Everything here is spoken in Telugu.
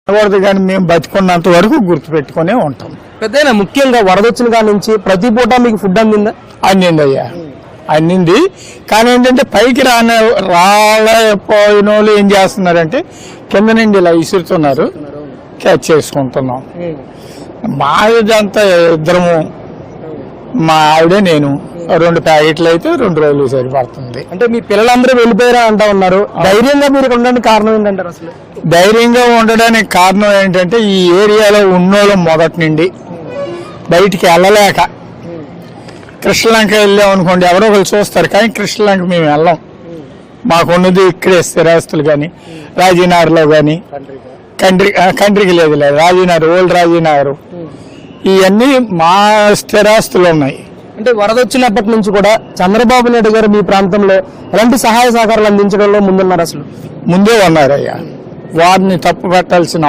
అనకూడదు కానీ మేము బతికున్నంత వరకు గుర్తుపెట్టుకునే ఉంటాం. పెద్దయినా ముఖ్యంగా వరద వచ్చిన కాడ నుంచి ప్రతి పూట మీకు ఫుడ్ అందిందా? అందింది అయ్యా, అందింది. కానీ ఏంటంటే పైకి రాలేకపోయిన వాళ్ళు ఏం చేస్తున్నారంటే కింద నుండి ఇలా విసురుతున్నారు, క్యాచ్ చేసుకుంటున్నాం. మా ఇదంతా ఇద్దరము, మా ఆవిడ నేను 2 ప్యాకెట్లు అయితే 2 రోజులు సరిపడుతుంది. అంటే మీ పిల్లలందరూ వెళ్ళిపోయారా అంటా ఉన్నారు. ధైర్యంగా మీరు ఉండడానికి కారణం ఏంటంటారు? అసలు ధైర్యంగా ఉండడానికి కారణం ఏంటంటే ఈ ఏరియాలో ఉన్నోళ్ళు మొదటి నుండి బయటికి వెళ్ళలేక కృష్ణలంక వెళ్ళామనుకోండి ఎవరో ఒకరు చూస్తారు, కానీ కృష్ణలంక మేము వెళ్ళాం. మాకున్నది ఇక్కడే స్థిరాస్తులు కానీ రాజీనగర్లో కానీ కంట్రీకి లేదు రాజీనగర్, ఓల్డ్ రాజీనగర్, ఇవన్నీ మా స్థిరాస్తులు ఉన్నాయి. అంటే వరద వచ్చినప్పటి నుంచి కూడా చంద్రబాబు నాయుడు గారు మీ ప్రాంతంలో ఎలాంటి సహాయ సహకారాలు అందించడంలో ముందున్నారు? అసలు ముందే ఉన్నారయ్యా, వారిని తప్పు పెట్టాల్సిన